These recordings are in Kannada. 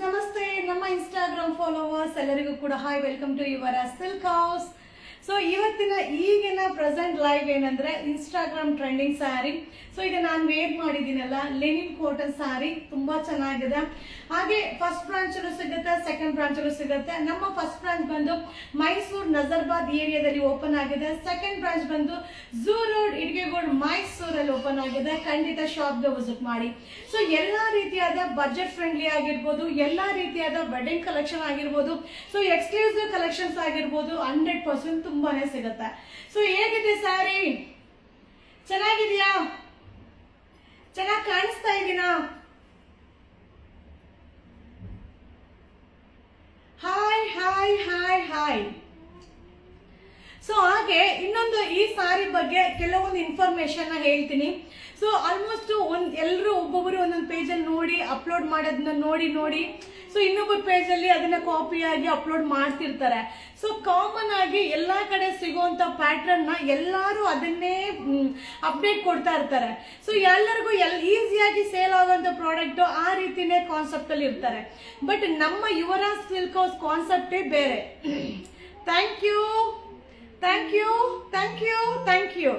ನಮಸ್ತೆ ನಮ್ಮ ಇನ್ಸ್ಟಾಗ್ರಾಮ್ ಫಾಲೋವರ್ಸ್ ಎಲ್ಲರಿಗೂ ಕೂಡ hi, welcome to your silk house. So ಇವತ್ತಿನ ಈಗಿನ ಪ್ರೆಸೆಂಟ್ ಲೈವ್ ಏನಂದ್ರೆ ಇನ್ಸ್ಟಾಗ್ರಾಮ್ ಟ್ರೆಂಡಿಂಗ್ ಸ್ಯಾರಿ. ಸೊ ಈಗ ನಾನು ವೇರ್ ಮಾಡಿದ್ದೀನಲ್ಲ, ಲೆನಿನ್ ಕಾಟನ್ ಸ್ಯಾರಿ ತುಂಬಾ ಚೆನ್ನಾಗಿದೆ. ಹಾಗೆ ಫಸ್ಟ್ ಬ್ರಾಂಚ್ ಅಲ್ಲೂ ಸಿಗುತ್ತೆ, ಸೆಕೆಂಡ್ ಬ್ರಾಂಚ್ ಅಲ್ಲೂ ಸಿಗುತ್ತೆ. ನಮ್ಮ ಫಸ್ಟ್ ಬ್ರಾಂಚ್ ಬಂದು ಮೈಸೂರು ನಜರ್ಬಾದ್ ಏರಿಯಾದಲ್ಲಿ ಓಪನ್ ಆಗಿದೆ. ಸೆಕೆಂಡ್ ಬ್ರಾಂಚ್ ಬಂದು ಝೂ ರೋಡ್ ಇಟ್ಗೆಗೋಡ್ ಮೈಸೂರಲ್ಲಿ ಓಪನ್ ಆಗಿದೆ. ಖಂಡಿತ ಶಾಪ್ಗೆ ವಿಸಿಟ್ ಮಾಡಿ. ಸೊ ಎಲ್ಲಾ ರೀತಿಯಾದ ಬಜೆಟ್ ಫ್ರೆಂಡ್ಲಿ ಆಗಿರ್ಬೋದು, ಎಲ್ಲಾ ರೀತಿಯಾದ ವೆಡ್ಡಿಂಗ್ ಕಲೆಕ್ಷನ್ ಆಗಿರ್ಬೋದು, ಸೊ ಎಕ್ಸ್ಕ್ಲೂಸಿವ್ ಕಲೆಕ್ಷನ್ಸ್ ಆಗಿರ್ಬೋದು 100% ತುಂಬಾನೇ ಸಿಗುತ್ತೆ. ಸೊ ಹೇಗಿದೆ ಸ್ಯಾರಿ? ಚೆನ್ನಾಗಿದೆಯಾ? ಚೆನ್ನಾಗಿ ಕಾಣಿಸ್ತಾ ಇದೀನಾ? Hi hi hi hi. So ಹಾಗೆ ಇನ್ನೊಂದು ಈ ಸಾರಿ ಬಗ್ಗೆ ಕೆಲವೊಂದು ಇನ್ಫಾರ್ಮೇಶನ್ ಹೇಳ್ತೀನಿ. ಸೊ ಆಲ್ಮೋಸ್ಟ್ ಎಲ್ಲರೂ ಒಬ್ಬೊಬ್ಬರು ಒಂದೊಂದು ಪೇಜಲ್ಲಿ ನೋಡಿ ಅಪ್ಲೋಡ್ ಮಾಡೋದನ್ನ ನೋಡಿ ಸೊ ಇನ್ನೊಬ್ಬರ ಪೇಜಲ್ಲಿ ಅದನ್ನ ಕಾಪಿ ಆಗಿ ಅಪ್ಲೋಡ್ ಮಾಡ್ತಿರ್ತಾರೆ. ಸೊ ಕಾಮನ್ ಆಗಿ ಎಲ್ಲಾ ಕಡೆ ಸಿಗುವಂತ ಪ್ಯಾಟರ್ನ್ ನ ಎಲ್ಲರೂ ಅದನ್ನೇ ಅಪ್ಡೇಟ್ ಕೊಡ್ತಾ ಇರ್ತಾರೆ. ಸೊ ಎಲ್ಲರಿಗೂ ಈಸಿಯಾಗಿ ಸೇಲ್ ಆಗುವಂತ ಪ್ರಾಡಕ್ಟ್ ಆ ರೀತಿನೇ ಕಾನ್ಸೆಪ್ಟ್ ಅಲ್ಲಿ ಇರ್ತಾರೆ. ಬಟ್ ನಮ್ಮ ಯುವರಾಜ್ ಸಿಲ್ಕ್ ಹೌಸ್ ಕಾನ್ಸೆಪ್ಟೇ ಬೇರೆ. Thank you thank you thank you thank you.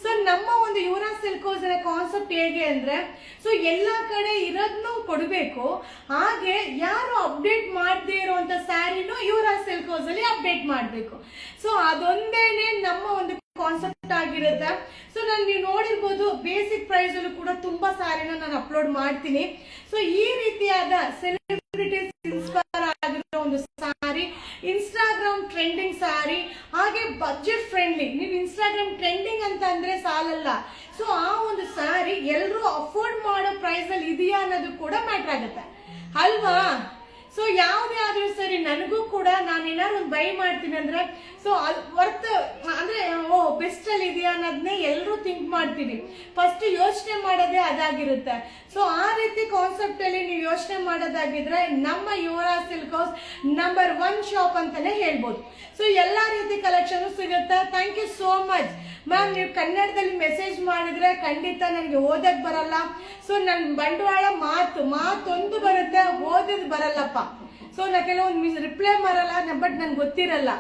So ನಮ್ಮ ಒಂದು ಯುವರಾಜ್ ಸಿಲ್ಕ್ ಹೌಸ್ ಕಾನ್ಸೆಪ್ಟ್ ಹೇಗೆ ಅಂದ್ರೆ, ಸೊ ಎಲ್ಲಾ ಕಡೆ ಇರೋದನ್ನು ಕೊಡಬೇಕು, ಹಾಗೆ ಯಾರು ಅಪ್ಡೇಟ್ ಮಾಡದೇ ಇರುವಂತ ಸ್ಯಾರಿನೂ ಯುವರಾಜ್ ಸಿಲ್ಕ್ ಹೌಸ್ ಅಲ್ಲಿ ಅಪ್ಡೇಟ್ ಮಾಡಬೇಕು. ಸೊ ಅದೊಂದೇನೆ ನಮ್ಮ ಒಂದು ಕಾನ್ಸೆಪ್ಟ್ ಆಗಿರುತ್ತೆ. ಸೊ ನೀವು ನೋಡಿರ್ಬೋದು, ಬೇಸಿಕ್ ಪ್ರೈಸ್ ಅಲ್ಲೂ ಕೂಡ ತುಂಬಾ ಸ್ಯಾರಿನ ನಾನು ಅಪ್ಲೋಡ್ ಮಾಡ್ತೀನಿ. ಸೊ ಈ ರೀತಿಯಾದ ಸೆಲೆಬ್ರಿಟೀಸ್ ಇನ್ಸ್ಪೈರ್ ಆಗಿರೋ ಒಂದು ಸಾರಿ, ಇನ್ಸ್ಟಾಗ್ರಾಮ್ ಟ್ರೆಂಡಿಂಗ್ ಸಾರಿ, ಹಾಗೆ ಬಜೆಟ್ ಫ್ರೆಂಡ್ಲಿ. ನೀವು ಇನ್ಸ್ಟಾಗ್ರಾಮ್ ಟ್ರೆಂಡಿಂಗ್ ಅಂತ ಅಂದ್ರೆ ಸಾಲಲ್ಲ. ಸೊ ಆ ಒಂದು ಸಾರಿ ಎಲ್ಲರೂ ಅಫೋರ್ಡ್ ಮಾಡೋ ಪ್ರೈಸ್ ಅಲ್ಲಿ ಇದೆಯಾ ಅನ್ನೋದು ಕೂಡ ಮ್ಯಾಟರ್ ಆಗುತ್ತೆ ಅಲ್ವಾ? ಸೊ ಯಾವುದೇ ಆದ್ರೂ ಸರಿ, ನನಗೂ ಕೂಡ ನಾನು ಏನಾದ್ರು ಒಂದು ಬೈ ಮಾಡ್ತೀನಿ ಅಂದ್ರೆ ಸೊ ವರ್ತ್ ಅಂದ್ರೆ ಬೆಸ್ಟ್ ಅಲ್ಲಿ ಇದೆಯಾ ಅನ್ನೋದನ್ನೇ ಎಲ್ಲರೂ ಥಿಂಕ್ ಮಾಡ್ತೀವಿ. ಫಸ್ಟ್ ಯೋಚನೆ ಮಾಡೋದೇ ಅದಾಗಿರುತ್ತೆ. ಸೊ ಆ ರೀತಿ ಕಾನ್ಸೆಪ್ಟ್ ಅಲ್ಲಿ ನೀವು ಯೋಚನೆ ಮಾಡೋದಾಗಿದ್ರೆ ನಮ್ಮ Yuvaraj silk house number 1 shop ಅಂತಾನೆ ಹೇಳ್ಬೋದು. ಸೊ ಎಲ್ಲಾ ರೀತಿ ಕಲೆಕ್ಷನ್ ಸಿಗುತ್ತೆ. Thank you so much ma'am. ನೀವು ಕನ್ನಡದಲ್ಲಿ ಮೆಸೇಜ್ ಮಾಡಿದ್ರೆ ಖಂಡಿತ ನನಗೆ ಓದಕ್ ಬರಲ್ಲ. ಸೊ ನನ್ ಬಂಡವಾಳ ಮಾತೊಂದು ಬರುತ್ತೆ, ಓದೋದು ಬರಲ್ಲಪ್ಪ. ಸೊ ನಾ ಕೆಲವೊಂದು ರಿಪ್ಲೈ ಮಾಡಲ್ಲ, ಬಟ್ ನನ್ಗೆ ಗೊತ್ತಿರಲ್ಲ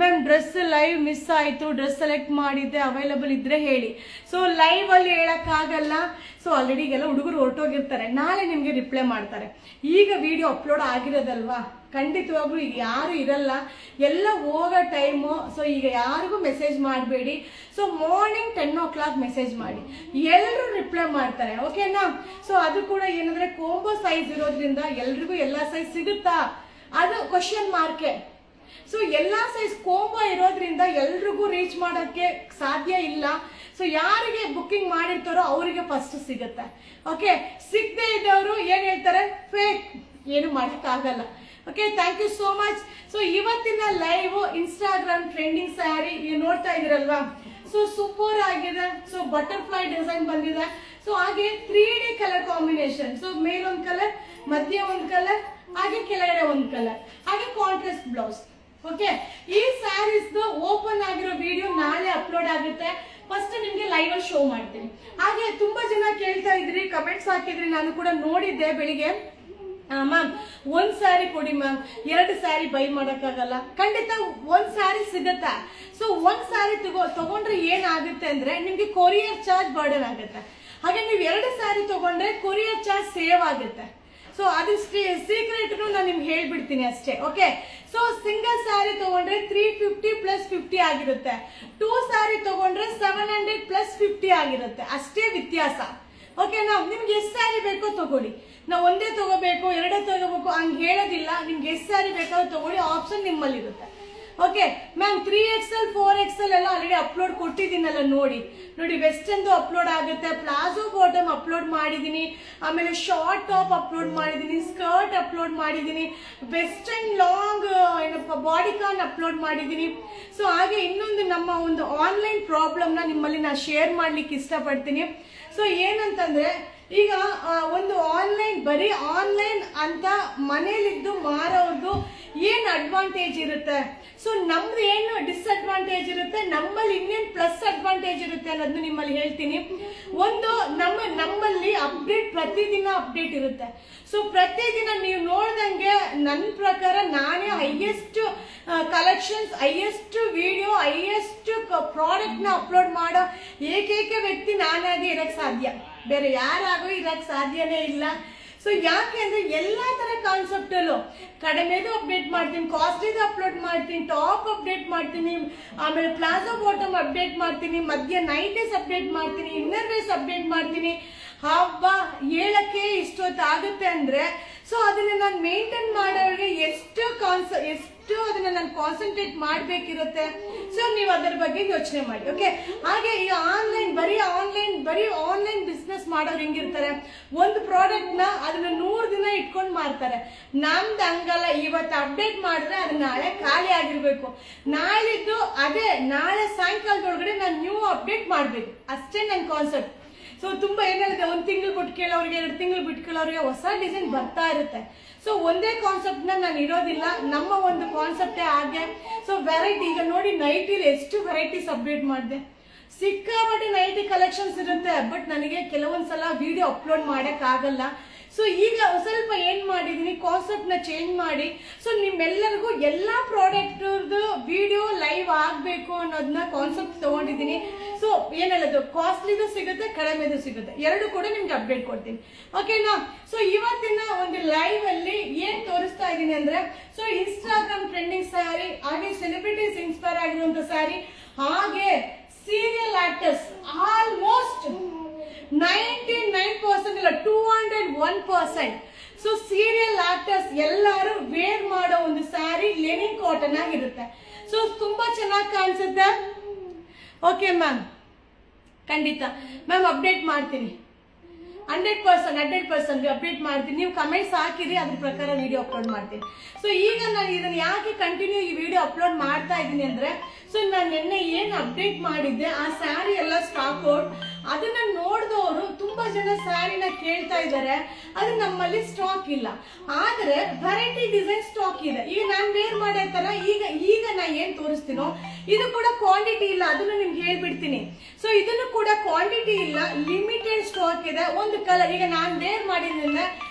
ಮ್ಯಾಮ್ ಡ್ರೆಸ್ ಲೈವ್ ಮಿಸ್ ಆಯಿತು, ಡ್ರೆಸ್ ಸೆಲೆಕ್ಟ್ ಮಾಡಿದ್ದೆ, ಅವೈಲಬಲ್ ಇದ್ರೆ ಹೇಳಿ. ಸೊ ಲೈವ್ ಅಲ್ಲಿ ಹೇಳಕ್ಕಾಗಲ್ಲ. ಸೊ ಆಲ್ರೆಡಿ ಈಗೆಲ್ಲ ಹುಡುಗರು ಹೊರಟೋಗಿರ್ತಾರೆ, ನಾಳೆ ನಿಮ್ಗೆ ರಿಪ್ಲೈ ಮಾಡ್ತಾರೆ. ಈಗ ವಿಡಿಯೋ ಅಪ್ಲೋಡ್ ಆಗಿರೋದಲ್ವಾ, ಖಂಡಿತವಾಗ್ಲೂ ಈಗ ಯಾರು ಇರಲ್ಲ, ಎಲ್ಲ ಹೋಗೋ ಟೈಮು. ಸೊ ಈಗ ಯಾರಿಗೂ ಮೆಸೇಜ್ ಮಾಡಬೇಡಿ. ಸೊ ಮಾರ್ನಿಂಗ್ 10 o'clock ಮೆಸೇಜ್ ಮಾಡಿ, ಎಲ್ಲರೂ ರಿಪ್ಲೈ ಮಾಡ್ತಾರೆ, ಓಕೆನಾ? ಸೊ ಅದು ಕೂಡ ಏನಂದ್ರೆ ಕೋಂಬೋ ಸೈಜ್ ಇರೋದ್ರಿಂದ ಎಲ್ರಿಗೂ ಎಲ್ಲಾ ಸೈಜ್ ಸಿಗುತ್ತಾ ಅದು ಕ್ವಶನ್ ಮಾರ್ಕೆ. ಸೊ ಎಲ್ಲಾ ಸೈಜ್ ಕೋಂಬೋ ಇರೋದ್ರಿಂದ ಎಲ್ರಿಗೂ ರೀಚ್ ಮಾಡೋಕ್ಕೆ ಸಾಧ್ಯ ಇಲ್ಲ. ಸೊ ಯಾರಿಗೆ ಬುಕ್ಕಿಂಗ್ ಮಾಡಿರ್ತಾರೋ ಅವರಿಗೆ ಫಸ್ಟ್ ಸಿಗುತ್ತೆ. ಓಕೆ, ಸಿಗದೆ ಇದ್ದವರು ಏನ್ ಹೇಳ್ತಾರೆ, ಫೇಕ್, ಏನು ಮಾಡಕ್ಕಾಗಲ್ಲ. Okay, thank you so much. So ಇವತ್ತಿನ ಲೈವ್ ಇನ್ಸ್ಟಾಗ್ರಾಮ್ ಟ್ರೆಂಡಿಂಗ್ ಸ್ಯಾರಿ ನೋಡ್ತಾ ಇದೀರಲ್ವಾ? ಸೊ ಸೂಪರ್ ಆಗಿದೆ. ಸೊ ಬಟರ್ಫ್ಲೈ ಡಿಸೈನ್ ಬಂದಿದೆ. ಸೊ ಹಾಗೆ 3D ಕಲರ್ ಕಾಂಬಿನೇಷನ್. ಸೊ ಮೇಲ್ ಒಂದ್ ಕಲರ್, ಮಧ್ಯ ಒಂದ್ ಕಲರ್, ಹಾಗೆ ಕೆಳಗಡೆ ಒಂದ್ ಕಲರ್, ಹಾಗೆ ಕಾಂಟ್ರಾಸ್ಟ್ ಬ್ಲೌಸ್. ಓಕೆ, ಈ ಸ್ಯಾರೀಸ್ ಓಪನ್ ಆಗಿರೋ ವಿಡಿಯೋ ನಾಳೆ ಅಪ್ಲೋಡ್ ಆಗುತ್ತೆ. ಫಸ್ಟ್ ನಿಮ್ಗೆ ಲೈವ್ ಅಲ್ಲಿ ಶೋ ಮಾಡ್ತೀನಿ. ಹಾಗೆ ತುಂಬಾ ಜನ ಕೇಳ್ತಾ ಇದ್ರಿ, ಕಮೆಂಟ್ಸ್ ಹಾಕಿದ್ರಿ, ನಾನು ಕೂಡ ನೋಡಿದ್ದೆ ಬೆಳಿಗ್ಗೆ. ಮ್ಯಾಮ್ ಒಂದ್ ಸ್ಯಾರಿ ಕೊಡಿ ಮ್ಯಾಮ್, 2 ಸ್ಯಾರಿ ಬೈ ಮಾಡಕ್ಕಾಗಲ್ಲ. ಖಂಡಿತ ಒಂದ್ ಸ್ಯಾರಿ ಸಿಗತ್ತಾ? ಸೊ ಒಂದ್ ಸ್ಯಾರಿ ತಗೊಂಡ್ರೆ ಏನಾಗುತ್ತೆ ಅಂದ್ರೆ ನಿಮ್ಗೆ ಕೊರಿಯರ್ ಚಾರ್ಜ್ ಬರ್ಡನ್ ಆಗುತ್ತೆ. ಹಾಗೆ ನೀವು 2 ಸ್ಯಾರಿ ತಗೊಂಡ್ರೆ ಕೊರಿಯರ್ ಚಾರ್ಜ್ ಸೇವ್ ಆಗುತ್ತೆ. ಸೊ ಅದು ಸೀಕ್ರೆಟ್ ನಾನು ನಿಮ್ಗೆ ಹೇಳ್ಬಿಡ್ತೀನಿ ಅಷ್ಟೇ. ಓಕೆ, ಸೊ ಸಿಂಗಲ್ ಸ್ಯಾರಿ ತಗೊಂಡ್ರೆ 350 + 50 ಆಗಿರುತ್ತೆ. 2 ಸ್ಯಾರಿ ತಗೊಂಡ್ರೆ 700 + 50 ಆಗಿರುತ್ತೆ. ಅಷ್ಟೇ ವ್ಯತ್ಯಾಸ. ಓಕೆ, ನಿಮ್ಗೆ ಎಷ್ಟು ಸ್ಯಾರಿ ಬೇಕೋ ತಗೊಳ್ಳಿ. ನಾವು ಒಂದೇ ತಗೋಬೇಕು, 2 ತಗೋಬೇಕು ಹಂಗೆ ಹೇಳೋದಿಲ್ಲ. ನಿಮ್ಗೆ ಎಷ್ಟು ಸ್ಯಾರಿ ಬೇಕಾದ್ರೂ ತಗೊಳ್ಳಿ, ಆಪ್ಷನ್ ನಿಮ್ಮಲ್ಲಿ ಇರುತ್ತೆ. ಓಕೆ ಮ್ಯಾಮ್, 3XL 4XL ಎಲ್ಲ ಆಲ್ರೆಡಿ ಅಪ್ಲೋಡ್ ಕೊಟ್ಟಿದ್ದೀನಲ್ಲ, ನೋಡಿ. ವೆಸ್ಟರ್ನ್ದು ಅಪ್ಲೋಡ್ ಆಗುತ್ತೆ, ಪ್ಲಾಜೋ ಬಾಟಮ್ ಅಪ್ಲೋಡ್ ಮಾಡಿದ್ದೀನಿ, ಆಮೇಲೆ ಶಾರ್ಟ್ ಟಾಪ್ ಅಪ್ಲೋಡ್ ಮಾಡಿದ್ದೀನಿ, ಸ್ಕರ್ಟ್ ಅಪ್ಲೋಡ್ ಮಾಡಿದ್ದೀನಿ, ವೆಸ್ಟರ್ನ್ ಲಾಂಗ್ ಏನಪ್ಪ ಬಾಡಿಕಾನ್ ಅಪ್ಲೋಡ್ ಮಾಡಿದ್ದೀನಿ. ಸೊ ಹಾಗೆ ಇನ್ನೊಂದು ನಮ್ಮ ಒಂದು ಆನ್ಲೈನ್ ಪ್ರಾಬ್ಲಮ್ನ ನಿಮ್ಮಲ್ಲಿ ನಾನು ಶೇರ್ ಮಾಡ್ಲಿಕ್ಕೆ ಇಷ್ಟಪಡ್ತೀನಿ. ಸೊ ಏನಂತಂದ್ರೆ, ಈಗ ಒಂದು ಬರೀ ಆನ್ಲೈನ್ ಅಂತ ಮನೇಲಿದ್ದು ಮಾರೋದು ಏನ್ ಅಡ್ವಾಂಟೇಜ್ ಇರುತ್ತೆ, ಸೊ ನಮ್ದು ಏನು ಡಿಸ್ಅಡ್ವಾಂಟೇಜ್ ಇರುತ್ತೆ, ನಮ್ಮಲ್ಲಿ ಇನ್ನೇನು ಪ್ಲಸ್ ಅಡ್ವಾಂಟೇಜ್ ಇರುತ್ತೆ ಅನ್ನೋದನ್ನ ನಿಮ್ಮಲ್ಲಿ ಹೇಳ್ತೀನಿ. ಒಂದು ನಮ್ಮಲ್ಲಿ ಅಪ್ಡೇಟ್ ಪ್ರತಿದಿನ ಅಪ್ಡೇಟ್ ಇರುತ್ತೆ. ಸೊ ಪ್ರತಿದಿನ ನೀವು ನೋಡ್ದಂಗೆ ನನ್ನ ಪ್ರಕಾರ ನಾನೇ highest collections, highest video, highest product ನ ಅಪ್ಲೋಡ್ ಮಾಡೋ ಏಕೈಕ ವ್ಯಕ್ತಿ ನಾನಾಗಿ ಇರಕ್ ಸಾಧ್ಯ, ಬೇರೆ ಯಾರಾಗೂ ಇರಕ್ ಸಾಧ್ಯನೇ ಇಲ್ಲ. ಸೊ ಯಾಕೆ ಅಂದ್ರೆ ಎಲ್ಲಾ ತರ ಕಾನ್ಸೆಪ್ಟ್ ಅಲ್ಲೂ ಕಡಿಮೆದು ಅಪ್ಡೇಟ್ ಮಾಡ್ತೀನಿ, ಕಾಸ್ಟ್ಲಿದು ಅಪ್ಲೋಡ್ ಮಾಡ್ತೀನಿ, ಟಾಪ್ ಅಪ್ಡೇಟ್ ಮಾಡ್ತೀನಿ, ಆಮೇಲೆ ಪ್ಲಾಜೋ ಬಾಟಮ್ ಅಪ್ಡೇಟ್ ಮಾಡ್ತೀನಿ, ಮಧ್ಯ ನೈಟೀಸ್ ಅಪ್ಡೇಟ್ ಮಾಡ್ತೀನಿ, ಇನ್ನರ್ ವೇಸ್ ಅಪ್ಡೇಟ್ ಮಾಡ್ತೀನಿ. ಹಬ್ಬ ಹೇಳಕ್ಕೆ ಇಷ್ಟೊತ್ತಾಗುತ್ತೆ ಅಂದ್ರೆ ಸೊ ಅದನ್ನ ನಾನು ಮೇಂಟೈನ್ ಮಾಡೋರಿಗೆ ಎಷ್ಟು ಅದನ್ನ ನಾನು ಕಾನ್ಸಂಟ್ರೇಟ್ ಮಾಡ್ಬೇಕಿರುತ್ತೆ. ಸೊ ನೀವು ಅದರ ಬಗ್ಗೆ ಯೋಚನೆ ಮಾಡಿ. ಓಕೆ, ಹಾಗೆ ಈ ಬರೀ ಆನ್ಲೈನ್ ಬಿಸ್ನೆಸ್ ಮಾಡೋರು ಹೆಂಗಿರ್ತಾರೆ, ಒಂದು ಪ್ರಾಡಕ್ಟ್ ನ ಅದನ್ನ 100 ದಿನ ಇಟ್ಕೊಂಡು ಮಾಡ್ತಾರೆ. ನಮ್ದು ಹಂಗಲ್ಲ, ಇವತ್ತು ಅಪ್ಡೇಟ್ ಮಾಡಿದ್ರೆ ಅದು ನಾಳೆ ಖಾಲಿ ಆಗಿರ್ಬೇಕು, ನಾಳೆ ಸಾಯಂಕಾಲದೊಳಗಡೆ ನಾನು ನ್ಯೂ ಅಪ್ಡೇಟ್ ಮಾಡ್ಬೇಕು, ಅಷ್ಟೇ ನನ್ನ ಕಾನ್ಸೆಪ್ಟ್. ಸೊ ತುಂಬಾ ಏನಿದೆ, 1 ತಿಂಗಳು ಬಿಟ್ಟು ಕೇಳೋರಿಗೆ, 2 ತಿಂಗಳು ಬಿಟ್ಟು ಕೇಳೋರಿಗೆ ಹೊಸ ಡಿಸೈನ್ ಬರ್ತಾ ಇರುತ್ತೆ. ಸೊ ಒಂದೇ ಕಾನ್ಸೆಪ್ಟ್ ನಾನು ಇರೋದಿಲ್ಲ, ನಮ್ಮ ಒಂದು ಕಾನ್ಸೆಪ್ಟೇ ಹಾಗೆ. ಸೊ ವೆರೈಟಿ, ಈಗ ನೋಡಿ ನೈಟಿಲಿ ಎಷ್ಟು ವೆರೈಟೀಸ್ ಅಪ್ಡೇಟ್ ಮಾಡಿದೆ, ಸಿಕ್ಕಾಪಟ್ಟೆ ನೈಟಿ ಕಲೆಕ್ಷನ್ಸ್ ಇರುತ್ತೆ. ಬಟ್ ನನಗೆ ಕೆಲವೊಂದ್ಸಲ ವಿಡಿಯೋ ಅಪ್ಲೋಡ್ ಮಾಡಕ್ ಆಗಲ್ಲ. ಸೊ ಈಗ ಸ್ವಲ್ಪ ಏನ್ ಮಾಡಿದೀನಿ, ಕಾನ್ಸೆಪ್ಟ್ ನ ಚೇಂಜ್ ಮಾಡಿ ಸೊ ನಿಮ್ಮೆಲ್ಲರಿಗೂ ಎಲ್ಲಾ ಪ್ರಾಡಕ್ಟ್ ವಿಡಿಯೋ ಲೈವ್ ಆಗ್ಬೇಕು ಅನ್ನೋದನ್ನ ಕಾನ್ಸೆಪ್ಟ್ ತಗೊಂಡಿದ್ದೀನಿ. ಸೊ ಏನಲ್ಲದು ಕಾಸ್ಟ್ಲಿದು ಸಿಗುತ್ತೆ, ಕಡಿಮೆದು ಸಿಗುತ್ತೆ, ಎರಡು ಕೂಡ ನಿಮ್ಗೆ ಅಪ್ಡೇಟ್ ಕೊಡ್ತೀನಿ. ಓಕೆನಾ? ಸೊ ಇವತ್ತಿನ ಒಂದು ಲೈವ್ ಅಲ್ಲಿ ಏನ್ ತೋರಿಸ್ತಾ ಇದ್ದೀನಿ ಅಂದ್ರೆ, ಸೊ ಇನ್ಸ್ಟಾಗ್ರಾಮ್ ಟ್ರೆಂಡಿಂಗ್ ಸ್ಯಾರಿ, ಹಾಗೆ ಸೆಲೆಬ್ರಿಟೀಸ್ ಇನ್ಸ್ಪೈರ್ ಆಗಿರುವಂತ ಸ್ಯಾರಿ, ಹಾಗೆ ಸೀರಿಯಲ್ ಆಕ್ಟರ್ಸ್ ಆಲ್ಮೋಸ್ಟ್ 99% ಇಲ್ಲ 201%. ಸೊ ಸೀರಿಯಲ್ ಆಕ್ಟರ್ಸ್ ಎಲ್ಲರೂ ವೇರ್ ಮಾಡೋ ಒಂದು ಸ್ಯಾರಿ ಲೆನಿನ್ ಕಾಟನ್ ಆಗಿರುತ್ತೆ. ಸೊ ತುಂಬಾ ಚೆನ್ನಾಗಿ ಕಾಣಿಸುತ್ತೆ. ಓಕೆ ಮ್ಯಾಮ್, ಖಂಡಿತ ಮ್ಯಾಮ್ ಅಪ್ಡೇಟ್ ಮಾಡ್ತೀನಿ, 100% ಅಪ್ಡೇಟ್ ಮಾಡ್ತೀನಿ. ನೀವು ಕಮೆಂಟ್ಸ್ ಹಾಕಿರಿ, ಅದ್ರ ಪ್ರಕಾರ ವಿಡಿಯೋ ಅಪ್ಲೋಡ್ ಮಾಡ್ತೀನಿ. ಸೊ ಈಗ ನಾನು ಇದನ್ನ ಯಾಕೆ ಕಂಟಿನ್ಯೂ ಈ ವಿಡಿಯೋ ಅಪ್ಲೋಡ್ ಮಾಡ್ತಾ ಇದ್ದೀನಿ ಅಂದ್ರೆ, ಸೊ ನಾನು ನಿನ್ನೆ ಏನ್ ಅಪ್ಡೇಟ್ ಮಾಡಿದ್ದೆ ಆ ಸ್ಯಾರಿ ಎಲ್ಲ ಸ್ಟಾಕ್ ಔಟ್. ಅದನ್ನ ನೋಡಿದವರು ತುಂಬಾ ಜನ ಸ್ಯಾರಿನ ಕೇಳ್ತಾ ಇದ್ದಾರೆ, ಅದು ನಮ್ಮಲ್ಲಿ ಸ್ಟಾಕ್ ಇಲ್ಲ, ಆದ್ರೆ ವೆರೈಟಿ ಡಿಸೈನ್ ಸ್ಟಾಕ್ ಇದೆ. ಈಗ ನಾನು ವೇರ್ ಮಾಡೋ ತರ ಈಗ ನಾ ಏನ್ ತೋರಿಸ್ತೀನೋ ಇದು ಕೂಡ ಕ್ವಾಂಟಿಟಿ ಇಲ್ಲ, ಅದನ್ನು ನಿಮ್ಗೆ ಹೇಳ್ಬಿಡ್ತೀನಿ. ಸೊ ಇದನ್ನು ಕೂಡ ಕ್ವಾಂಟಿಟಿ ಇಲ್ಲ, ಲಿಮಿಟೆಡ್ ಸ್ಟಾಕ್ ಇದೆ. ಒಂದು ಕಲರ್, ಈಗ ನಾನು ವೇರ್ ಮಾಡಿದ್ರಿಂದ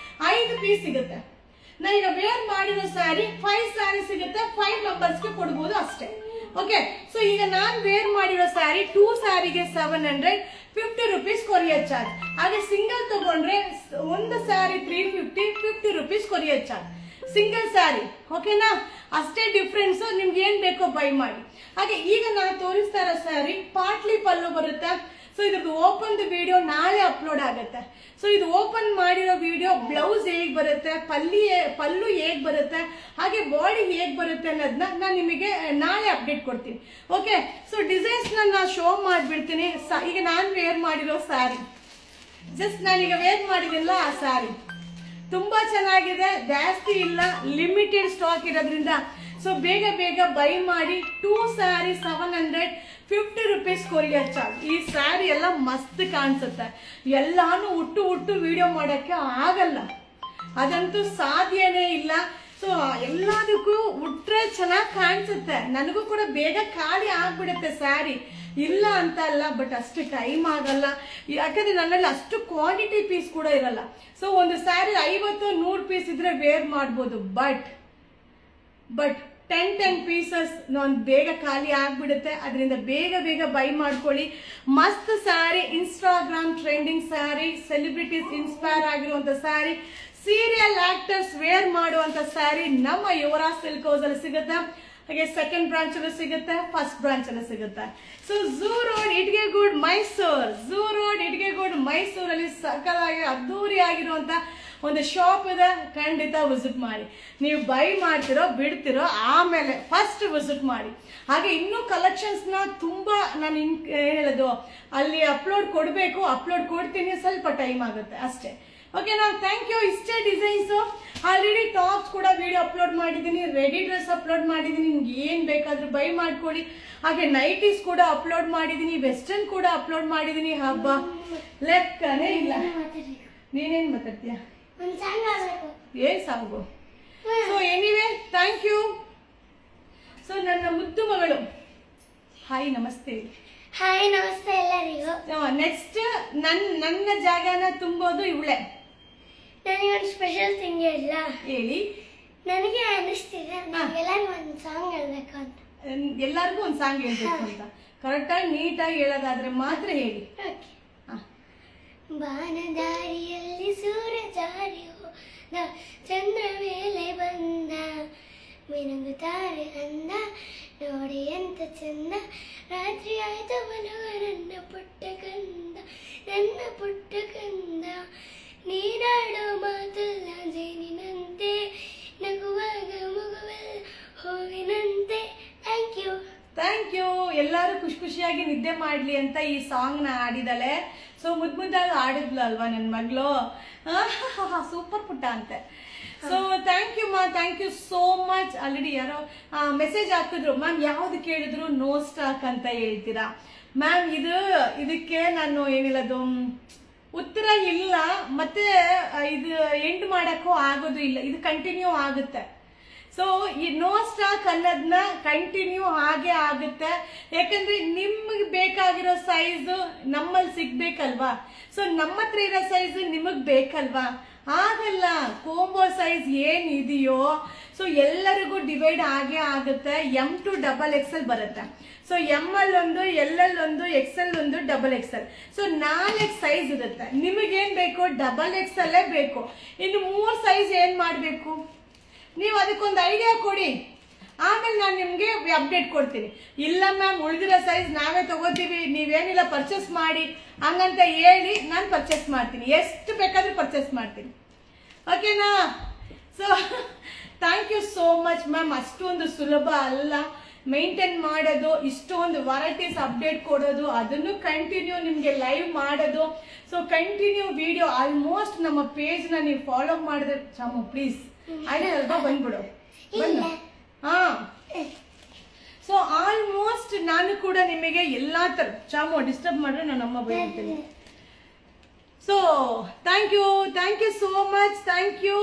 5 ಪೀಸ್ ಸಿಗುತ್ತೆ. ನಾ ಈಗ ವೇರ್ ಮಾಡಿರೋ ಸ್ಯಾರಿ 5 ಸ್ಯಾರಿ ಸಿಗುತ್ತೆ, 5 ಮೆಂಬರ್ಸ್ಗೆ ಕೊಡ್ಬೋದು ಅಷ್ಟೇ. ಓಕೆ, ಸೊ ಈಗ ನಾನು ವೇರ್ ಮಾಡಿರೋ ಸ್ಯಾರಿ 2 ಸ್ಯಾರಿಗೆ 750 ರೂಪೀಸ್ ಕೊರಿಯರ್ ಚಾರ್ಜ್. ಹಾಗೆ ಸಿಂಗಲ್ ತಗೊಂಡ್ರೆ ಒಂದು sari 350 rupees courier charge, single sari. ಓಕೆನಾ? ಅಷ್ಟೇ ಡಿಫ್ರೆನ್ಸ್. ನಿಮ್ಗೆ ಏನ್ ಬೇಕೋ ಬೈ ಮಾಡಿ. ಹಾಗೆ ಈಗ ನಾನು ತೋರಿಸ್ತಾ ಇರೋ ಸ್ಯಾರಿ ಪಾಟ್ಲಿ ಪಲ್ಲು ಬರುತ್ತೆ. ಸೊ ಇದ್ರದ್ದು ಓಪನ್ ವಿಡಿಯೋ ನಾಳೆ ಅಪ್ಲೋಡ್ ಆಗುತ್ತೆ. ಸೊ ಇದು ಓಪನ್ ಮಾಡಿರೋ ವಿಡಿಯೋ, ಬ್ಲೌಸ್ ಹೇಗ್ ಬರುತ್ತೆ, ಪಲ್ಲು ಹೇಗ್ ಬರುತ್ತೆ, ಹಾಗೆ ಬಾಡಿ ಹೇಗ್ ಬರುತ್ತೆ ಅನ್ನೋದನ್ನ ನಾನು ನಿಮಗೆ ನಾಳೆ ಅಪ್ಡೇಟ್ ಕೊಡ್ತೀನಿ. ಓಕೆ, ಸೊ ಡಿಸೈನ್ಸ್ ನಾನು ಶೋ ಮಾಡ್ಬಿಡ್ತೀನಿ. ಈಗ ನಾನು ವೇರ್ ಮಾಡಿರೋ ಸ್ಯಾರಿ, ಜಸ್ಟ್ ನಾನೀಗ ವೇರ್ ಮಾಡಿದಿಲ್ಲ ಆ ಸ್ಯಾರಿ ತುಂಬಾ ಚೆನ್ನಾಗಿದೆ, ಜಾಸ್ತಿ ಇಲ್ಲ, ಲಿಮಿಟೆಡ್ ಸ್ಟಾಕ್ ಇರೋದ್ರಿಂದ ಸೊ ಬೇಗ ಬೈ ಮಾಡಿ. 2 ಸ್ಯಾರಿ 750 ರೂಪೀಸ್ ಕೊರಿಯರ್ ಚಾರ್ಜ್. ಈ ಸ್ಯಾರಿ ಎಲ್ಲ ಮಸ್ತ್ ಕಾಣಿಸುತ್ತೆ, ಎಲ್ಲಾನು ಉಟ್ಟು ವಿಡಿಯೋ ಮಾಡಕ್ಕೆ ಆಗಲ್ಲ, ಅದಂತೂ ಸಾಧ್ಯನೇ ಇಲ್ಲ. ಸೊ ಎಲ್ಲದಕ್ಕೂ ಉಟ್ರೆ ಚೆನ್ನಾಗಿ ಕಾಣಿಸುತ್ತೆ, ನನಗೂ ಕೂಡ ಬೇಗ ಖಾಲಿ ಆಗ್ಬಿಡುತ್ತೆ ಸ್ಯಾರಿ, ಇಲ್ಲ ಅಂತ ಅಲ್ಲ, ಬಟ್ ಅಷ್ಟು ಟೈಮ್ ಆಗಲ್ಲ, ಯಾಕಂದ್ರೆ ನನ್ನಲ್ಲಿ ಅಷ್ಟು ಕ್ವಾಂಟಿಟಿ ಪೀಸ್ ಕೂಡ ಇರಲ್ಲ. ಸೊ ಒಂದು ಸ್ಯಾರಿ 50-100 ಪೀಸ್ ಇದ್ರೆ ವೇರ್ ಮಾಡ್ಬೋದು, ಬಟ್ 10 ಪೀಸಸ್ ನಾನು ಬೇಗ ಖಾಲಿ ಆಗ್ಬಿಡುತ್ತೆ. ಅದರಿಂದ ಬೇಗ ಬೈ ಮಾಡ್ಕೊಳ್ಳಿ. ಮಸ್ತ್ sari, Instagram trending sari, celebrities inspire ಆಗಿರುವಂತ ಸ್ಯಾರಿ, ಸೀರಿಯಲ್ ಆಕ್ಟರ್ಸ್ ವೇರ್ ಮಾಡುವಂತ ಸ್ಯಾರಿ ನಮ್ಮ ಯುವರಾಜ್ ಸಿಲ್ಕ್ ಹೌಸ್ ಅಲ್ಲಿ ಸಿಗುತ್ತೆ. ಹಾಗೆ ಸೆಕೆಂಡ್ ಬ್ರಾಂಚ್ ಅಲ್ಲೂ ಸಿಗುತ್ತೆ, ಫಸ್ಟ್ ಬ್ರಾಂಚ್ ಅಲ್ಲೂ ಸಿಗುತ್ತೆ. ಸೊ ಝೂ ರೋಡ್ ಇಟ್ಗೆಗೂಡ್ ಮೈಸೂರಲ್ಲಿ ಸಕಲಾಗಿ ಅದ್ದೂರಿ ಆಗಿರುವಂತ ಒಂದು ಶಾಪ್ ಇದೆ, ಖಂಡಿತ ವಿಸಿಟ್ ಮಾಡಿ. ನೀವು ಬೈ ಮಾಡ್ತಿರೋ ಬಿಡ್ತಿರೋ ಆಮೇಲೆ ಫಸ್ಟ್ ವಿಸಿಟ್ ಮಾಡಿ. ಹಾಗೆ ಇನ್ನೂ ಕಲೆಕ್ಷನ್ಸ್ ನ ತುಂಬಾ ನಾನು ಹೇಳೋದು ಅಲ್ಲಿ ಅಪ್ಲೋಡ್ ಕೊಡ್ತೀನಿ, ಸ್ವಲ್ಪ ಟೈಮ್ ಆಗುತ್ತೆ ಅಷ್ಟೇ. ಓಕೆನಾ? Thank you. ಇಷ್ಟೇ ಡಿಸೈನ್ಸ್. ಆಲ್ರೆಡಿ ಟಾಪ್ಸ್ ಕೂಡ ವಿಡಿಯೋ ಅಪ್ಲೋಡ್ ಮಾಡಿದ್ದೀನಿ, ರೆಡಿ ಡ್ರೆಸ್ ಅಪ್ಲೋಡ್ ಮಾಡಿದ್ದೀನಿ, ನಿಮ್ಗೆ ಏನ್ ಬೇಕಾದ್ರೂ ಬೈ ಮಾಡ್ಕೊಳ್ಳಿ. ಹಾಗೆ ನೈಟೀಸ್ ಕೂಡ ಅಪ್ಲೋಡ್ ಮಾಡಿದ್ದೀನಿ, ವೆಸ್ಟರ್ನ್ ಕೂಡ ಅಪ್ಲೋಡ್ ಮಾಡಿದ್ದೀನಿ. ಹಬ್ಬ ಲೆಕ್ಕನೇ ಇಲ್ಲ. ನೀನೇನ್ ಮಾತಾಡ್ತೀಯ? ಏನ್ song? So anyway thank you. So ನನ್ನ ಮುದ್ದು ಮಗಳು ಹಾಯ್ ನಮಸ್ತೆ. ಹಾಯ್ ನಮಸ್ತೆ ಎಲ್ಲರಿಗೂ. ನೆಕ್ಸ್ಟ್ ನನ್ನ ಜಾಗನ ತುಂಬೋದು ಇವಳೆ. ನನಗೆ ಒಂದು ಸ್ಪೆಷಲ್ ಥಿಂಗ್ ಇಲ್ಲ ಹೇಳಿ. ನನಗೆ ಅನಿಸ್ತಿದೆ ಎಲ್ಲರಿಗೂ ಒಂದು ಸಾಂಗ್ ಹೇಳ್ಬೇಕು ಅಂತ. ಎಲ್ಲರಿಗೂ ಒಂದು ಸಾಂಗ್ ಹೇಳ್ಬೇಕು ಅಂತ ಕರೆಕ್ಟಾಗಿ ನೀಟಾಗಿ ಹೇಳೋದಾದ್ರೆ ಮಾತ್ರ ಹೇಳಿ. ಬಾನದಾರಿಯಲ್ಲಿ ಸೂರ್ಯ ಜಾರಿ ಹೋದ, ಚಂದ್ರ ಮೇಲೆ ಬಂದ, ಮಿನುಗುತ್ತಾರೆ ಅಂದ, ನೋಡಿ ಎಂತ ಚಂದ, ರಾತ್ರಿ ಆಯ್ತು ಮನವ ನನ್ನ ಪುಟ್ಟ ಕಂದ, ನನ್ನ ಪುಟ್ಟ ಕಂದ, ನೀನಾಡೋ ಮಾತಲ್ಲ ಜೇನಿನಂತೆ, ನಗುವಾಗ ಮಗುವೆಲ್ಲ ಹೂವಿನಂತೆ. Thank you. ಎಲ್ಲರೂ ಖುಷಿಯಾಗಿ ನಿದ್ದೆ ಮಾಡ್ಲಿ ಅಂತ ಈ ಸಾಂಗ್ ನ ಆಡಿದಾಳೆ. ಸೊ ಮುದ್ದಾಗಿ ಆಡಿದ್ಲು ಅಲ್ವಾ ನನ್ನ ಮಗಳು. ಸೂಪರ್ ಪುಟ್ಟ ಅಂತೆ. ಸೊ ಥ್ಯಾಂಕ್ ಯು ಮಾ, thank you so much. Already ಯಾರೋ ಮೆಸೇಜ್ ಹಾಕಿದ್ರು, ಮ್ಯಾಮ್ ಯಾವ್ದು ಕೇಳಿದ್ರು ನೋ ಸ್ಟಾಕ್ ಅಂತ ಹೇಳ್ತೀರಾ. ಮ್ಯಾಮ್ ಇದಕ್ಕೆ ನಾನು ಏನಿಲ್ಲದು ಉತ್ತರ ಇಲ್ಲ, ಮತ್ತೆ ಇದು ಎಂಡ್ ಮಾಡಕ್ಕೂ ಆಗೋದು ಇಲ್ಲ, ಇದು ಕಂಟಿನ್ಯೂ ಆಗುತ್ತೆ. ಸೊ ಈ ನೋ ಸ್ಟಾಕ್ ಅನ್ನೋದನ್ನ ಕಂಟಿನ್ಯೂ ಹಾಗೆ ಆಗುತ್ತೆ. ಯಾಕಂದ್ರೆ ನಿಮ್ಗೆ ಬೇಕಾಗಿರೋ ಸೈಜ್ ನಮ್ಮಲ್ಲಿ ಸಿಗ್ಬೇಕಲ್ವಾ. ಸೊ ನಮ್ಮ ಹತ್ರ ಇರೋ ಸೈಜ್ ನಿಮಗ್ ಬೇಕಲ್ವಾ. ಆಗಲ್ಲ, ಕೋಂಬೋ ಸೈಜ್ ಏನಿದೆಯೋ ಸೊ ಎಲ್ಲರಿಗೂ ಡಿವೈಡ್ ಆಗೇ ಆಗುತ್ತೆ. M to XXL ಬರುತ್ತೆ. ಸೊ ML ಒಂದು, LL ಒಂದು, XL ಒಂದು, XXL. ಸೊ 4 ಸೈಜ್ ಇರುತ್ತೆ. ನಿಮಗೇನ್ ಬೇಕು? XXL ಬೇಕು. ಇನ್ನು 3 ಸೈಜ್ ಏನ್ ಮಾಡ್ಬೇಕು? ನೀವು ಅದಕ್ಕೊಂದು ಐಡಿಯಾ ಕೊಡಿ, ಆಮೇಲೆ ನಾನು ನಿಮ್ಗೆ ಅಪ್ಡೇಟ್ ಕೊಡ್ತೀನಿ. ಇಲ್ಲ ಮ್ಯಾಮ್ ಉಳಿದಿರೋ ಸೈಜ್ ನಾವೇ ತಗೋತೀವಿ, ನೀವೇನಿಲ್ಲ ಪರ್ಚೇಸ್ ಮಾಡಿ ಹಂಗಂತ ಹೇಳಿ ನಾನು ಪರ್ಚೇಸ್ ಮಾಡ್ತೀನಿ. ಎಷ್ಟು ಬೇಕಾದ್ರೂ ಪರ್ಚೇಸ್ ಮಾಡ್ತೀನಿ. ಓಕೆನಾ? So thank you so much ma'am. ಅಷ್ಟೊಂದು ಸುಲಭ ಅಲ್ಲ ಮೇಂಟೈನ್ ಮಾಡೋದು, ಇಷ್ಟೊಂದು ವೆರೈಟೀಸ್ ಅಪ್ಡೇಟ್ ಕೊಡೋದು, ಅದನ್ನು ಕಂಟಿನ್ಯೂ ನಿಮಗೆ ಲೈವ್ ಮಾಡೋದು. ಸೊ ಕಂಟಿನ್ಯೂ ವಿಡಿಯೋ ಆಲ್ಮೋಸ್ಟ್ ನಮ್ಮ ಪೇಜ್ನ ನೀವು ಫಾಲೋ ಮಾಡಿದ್ರೆ ಚಾಮು ಪ್ಲೀಸ್ ಅಲ್ವಾ ಬಂದ್ಬಿಡು. ಸೊ ಆಲ್ಮೋಸ್ಟ್ ನಾನು ಕೂಡ ನಿಮಗೆ ಎಲ್ಲಾ ತರ ಚಾಮು ಡಿಸ್ಟರ್ಬ್ ಮಾಡ್ರೆ ನಾನು ಅಮ್ಮ ಬೈತೀನಿ. So thank you so much. Thank you.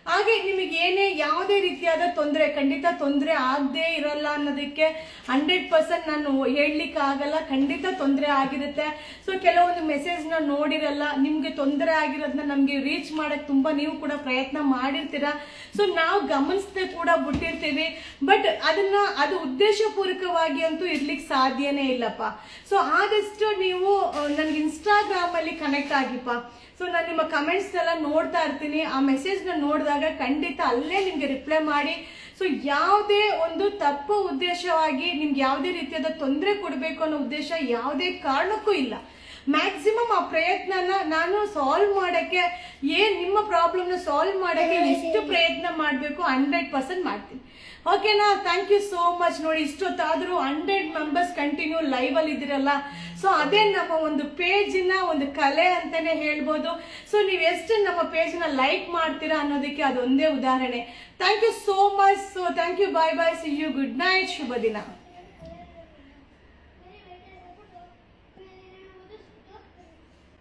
ಹಾಗೆ ನಿಮಗೆ ಏನೇ ಯಾವುದೇ ರೀತಿಯಾದ ತೊಂದರೆ, ಖಂಡಿತ ತೊಂದರೆ ಆಗದೆ ಇರಲ್ಲ ಅನ್ನೋದಕ್ಕೆ 100% ನಾನು ಹೇಳಲಿಕ್ಕೆ ಆಗಲ್ಲ. ಖಂಡಿತ ತೊಂದರೆ ಆಗಿರುತ್ತೆ. ಸೊ ಕೆಲವೊಂದು ಮೆಸೇಜ್ನ ನೋಡಿರಲ್ಲ, ನಿಮಗೆ ತೊಂದರೆ ಆಗಿರೋದನ್ನ ನಮಗೆ ರೀಚ್ ಮಾಡಕ್ಕೆ ತುಂಬ ನೀವು ಕೂಡ ಪ್ರಯತ್ನ ಮಾಡಿರ್ತೀರಾ. ಸೊ ನಾವು ಗಮನಿಸದೆ ಕೂಡ ಬಿಟ್ಟಿರ್ತೀವಿ. ಬಟ್ ಅದು ಉದ್ದೇಶಪೂರ್ವಕವಾಗಿ ಅಂತೂ ಇರ್ಲಿಕ್ಕೆ ಸಾಧ್ಯನೇ ಇಲ್ಲಪ್ಪ. ಸೊ ಆದಷ್ಟು ನೀವು ನನಗೆ ಇನ್ಸ್ಟಾಗ್ರಾಮಲ್ಲಿ ಕನೆಕ್ಟ್ ಆಗಿಪ್ಪ. ಸೊ ನಾನು ನಿಮ್ಮ ಕಮೆಂಟ್ಸ್ ಎಲ್ಲ ನೋಡ್ತಾ ಇರ್ತೀನಿ. ಆ ಮೆಸೇಜ್ನ ನೋಡಿದಾಗ ಖಂಡಿತ ಅಲ್ಲೇ ನಿಮ್ಗೆ ರಿಪ್ಲೈ ಮಾಡಿ. ಸೊ ಯಾವುದೇ ಒಂದು ತಪ್ಪು ಉದ್ದೇಶವಾಗಿ ನಿಮ್ಗೆ ಯಾವುದೇ ರೀತಿಯಾದ ತೊಂದರೆ ಕೊಡಬೇಕು ಅನ್ನೋ ಉದ್ದೇಶ ಯಾವುದೇ ಕಾರಣಕ್ಕೂ ಇಲ್ಲ. ಮ್ಯಾಕ್ಸಿಮಮ್ ಆ ಪ್ರಯತ್ನನ ನಾನು ಸಾಲ್ವ್ ಮಾಡಕ್ಕೆ, ನಿಮ್ಮ ಪ್ರಾಬ್ಲಮ್ನ ಸಾಲ್ವ್ ಮಾಡಕ್ಕೆ ಎಷ್ಟು ಪ್ರಯತ್ನ ಮಾಡಬೇಕು 100% ಮಾಡ್ತೀನಿ. ಓಕೆನಾ? Thank you so much. ನೋಡಿ ಇಷ್ಟೊತ್ತಾದ್ರೂ 100 ಮೆಂಬರ್ಸ್ ಕಂಟಿನ್ಯೂ ಲೈವ್ ಅಲ್ಲಿ ಇದಿರಲ್ಲ. ಸೊ ಅದೇ ನಮ್ಮ ಒಂದು ಪೇಜಿನ ಒಂದು ಕಲೆ ಅಂತಾನೆ ಹೇಳ್ಬೋದು. ಸೊ ನೀವು ಎಷ್ಟು ನಮ್ಮ ಪೇಜ್ನ ಲೈಕ್ ಮಾಡ್ತೀರಾ ಅನ್ನೋದಕ್ಕೆ ಅದೊಂದೇ ಉದಾಹರಣೆ. Thank you so much. So thank you. Bye bye. See you. Good night. ಶುಭ ದಿನ.